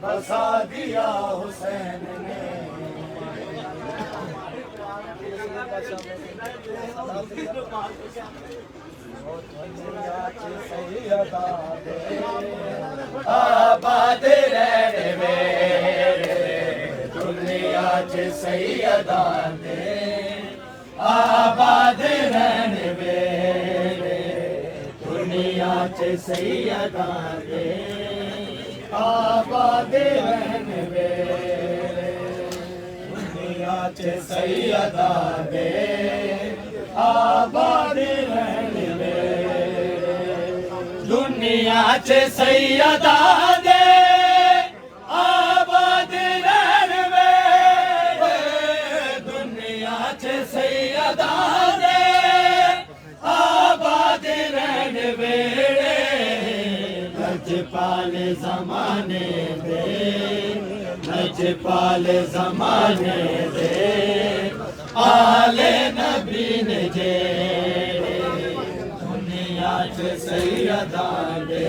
बसा दिया हुसैन ने। आबाद रहने मेरे दुनिया च सैयदा दे, आबाद रहने मेरे दुनिया च सैयदा दे, आबाद रहने मेरे दुनिया च सैयदा दे, आबाद रहने मेरे दुनिया च सैयदा दे, आबाद रहने मेरे दुनिया च सैयदा दे, आबाद रहने मेरे लजपाल ज़माने दे, लजपाल ज़माने दे, आले नबी ने जे दुनिया च सैयदा दे,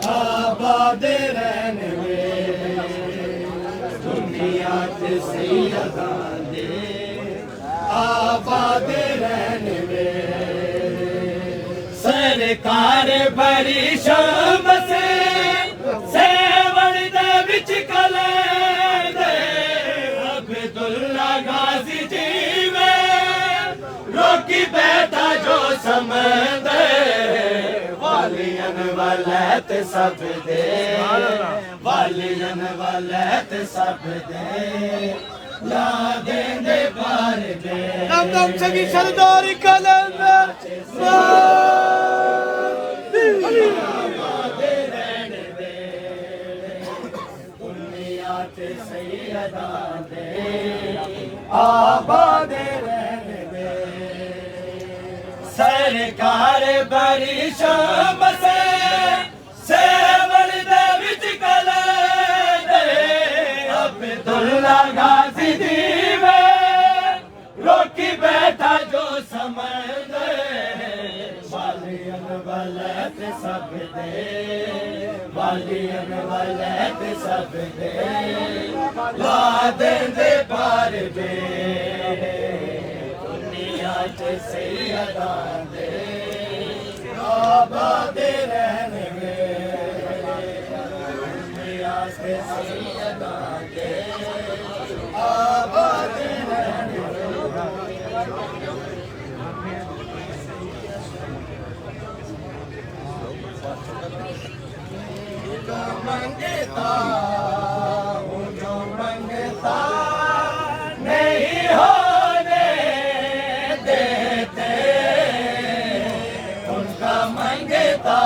आबाद रहने दुनिया च सैयदा दे, आबाद रहने सरकार बड़ी शाम से सेवण दे विच कले दे, अब्दुल्ला गाजी जीवे रोकी बैठा जो समझे, वालियन वलैत सब दे, वालियन वलैत सब दे, ला देंदे पार दे नम सगी सरदार कलंदर दुनिया च सैयदा दे, आबाद रहने दे सरकार बड़ी शाम से सेवण दे विच कले दे, अब्दुल्ला गाजी दीवे रोकी बैठा जो समझे, वालियन वलैत सब दे, वालियन वलैत सब दे, ला देंदे पार दे दुनिया च सैयदा दे, आबाद रहने दुनिया से सैयदा दे, आबाद रहने जो मंगता हूँ, जो मंगता नहीं होने देते, उनका मंगता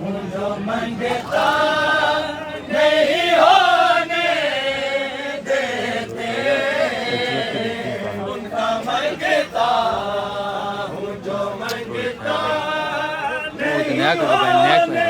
हूँ, जो मंगता नहीं होने देते, उनका मंगता हूँ, जो मंगता नहीं होने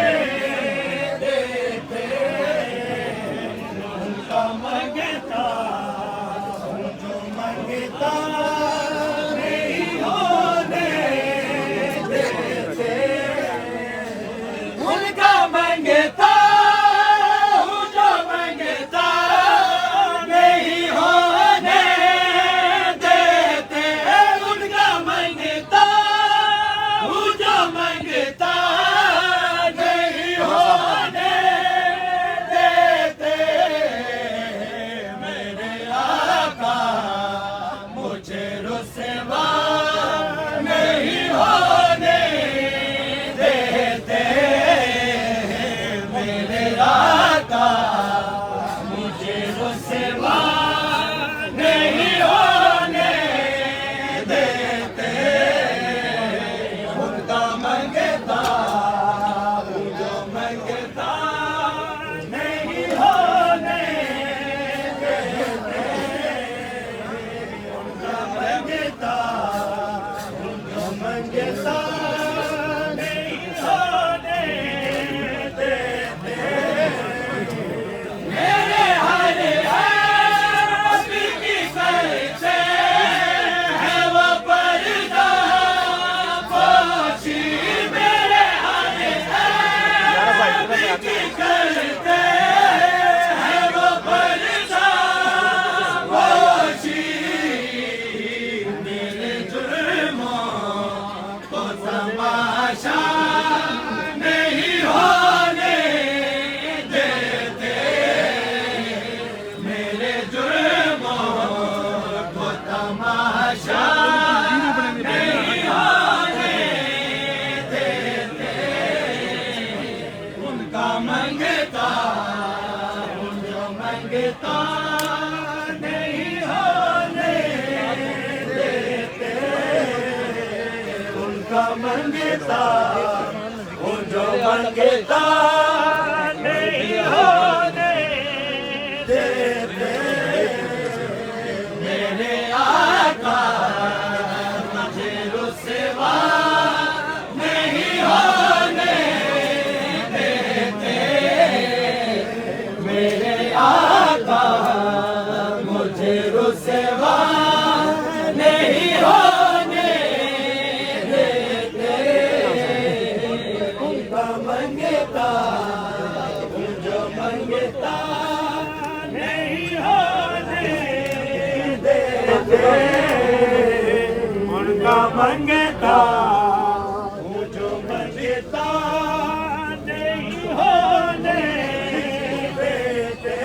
मंगता नहीं होने देते, उनका मंगता हूँ जो मंगता नहीं होने देते। मेरे आका मुझे रुसवा नहीं होने देते, मेरे आका मुझे रुसवा नहीं होने देते। उनका मंगता हूँ जो मंगता नहीं होने देते, उनका मंगता हूँ जो मंगता नहीं होने देते।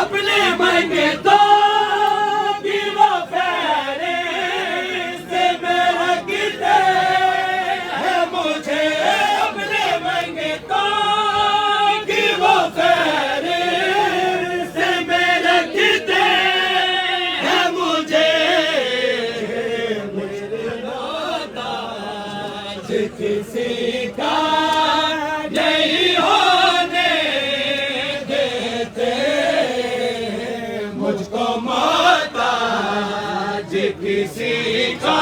अपने मंगता की वो फहरिस्त में रखते हैं मुझे, अपने मंगता की वो फहरिस्त में रखते हैं मुझे। मेरे मोहताज किसी का नहीं होने देते, मुझको मोहताज किसी का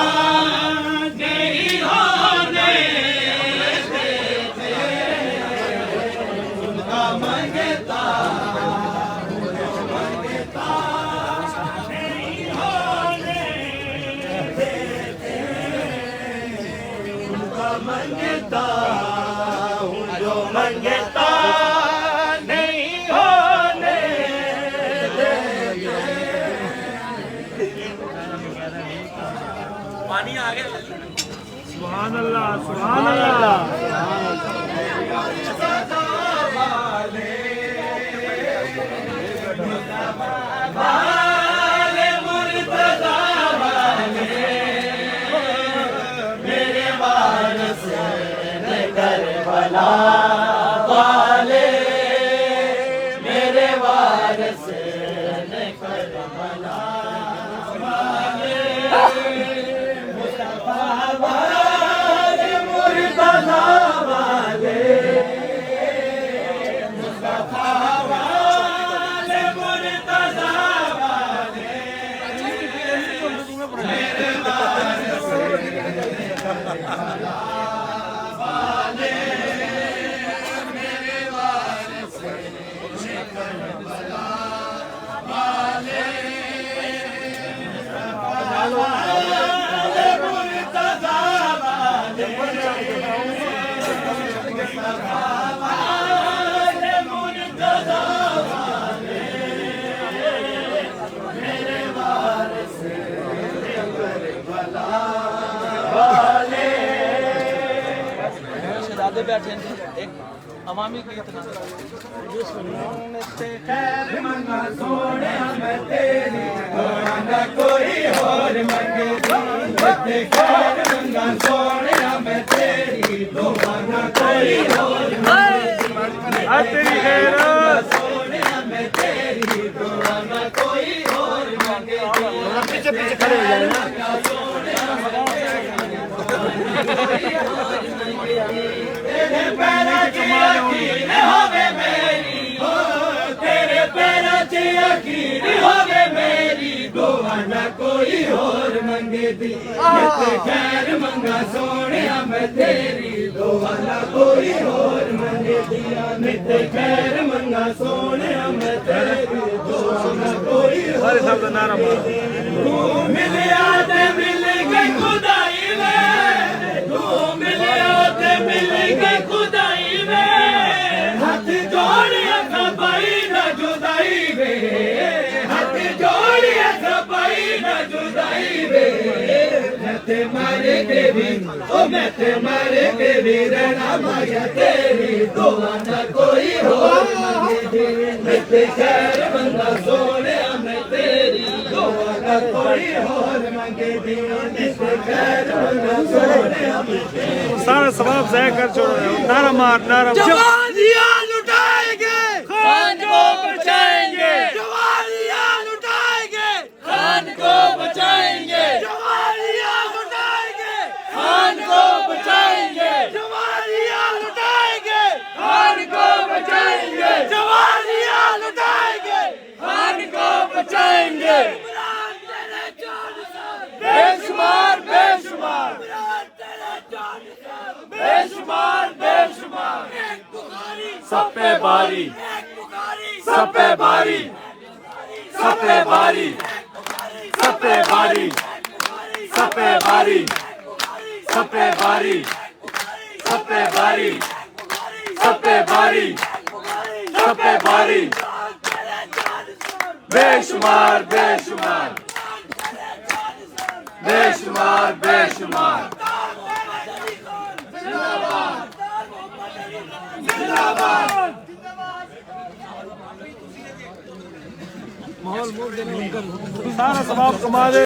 नहीं होने देते। उनका मंगता मंगता नहीं होने देते, उनका मंगता हूँ जो मंगता नहीं होने देते। पानी आ गया। सुभान अल्लाह, सुभान अल्लाह। वाले मुर्तज़ा वाले मेरे वारस ने करबला वाले, मेरे वारस ने करबला वाले, मुस्तफा वाले मुर्तज़ा वाले, मुस्तफा वाले मुर्तज़ा वाले, मेरे वारस वाले, मेरे वारस ने करबला वाले, मुस्तफा वाले मुर्तज़ा वाले, मुस्तफा वाले मुर्तज़ा वाले, मेरे वारस करबला वाले। शहजादे बैठे हैं, एक अवामी की इतना खैर मंगा सोने मैं तेरी, न कोई और मंगे, खैर मंगा सोने मैं तेरी, न कोई और मंगे, तेरी खैर सोने मैं तेरी, न कोई और मंगे। पीछे पीछे खड़े हो जाए ना। तेरे पैरों की यकीन होवे मेरी, हो तेरे पैरों की यकीन होवे मेरी, दुआ न कोई और मंगे दी, नित खैर मंगा सोने मैं तेरी, दुआ न कोई और मंगे दिया, नित खैर मंगा सोने मैं तेरी, दुआ न कोई और मंगे दी। तू मिलिया ते मिल गई खुदाई में, तू मिलिया ते मिल गई खुदाई में, हाथ जोड़िया खपाई न जुदाई वे, हाथ जोड़िया खपाई न जुदाई वे। मैं ते मारे के भी, ओ मैं ते मारे के भी रहना माया तेरी, दुआ न कोई हो मंगे दी, मैं ते खैर मंगा सोने मैं तेरी, दुआ न कोई और मंगे दी, मैं ते खैर मंगा सोने मैं तेरी। सारा सवाब ज़ाया कर छोड़ रहे हो। नारा मार, नारा मार। जवान दिया लुटाएंगे, खान को बचा के बेशुमार बेशुमार बेशुमार बेशुमार सब पे बारी सब पे बारी सब पे बारी सब पे बारी सब पे बारी सब पे बारी सब पे बारी सब पे बारी सब पे बारी बेशुमार बेशुमार बेशुमार बेशुमार सारा सवाब कमा दे।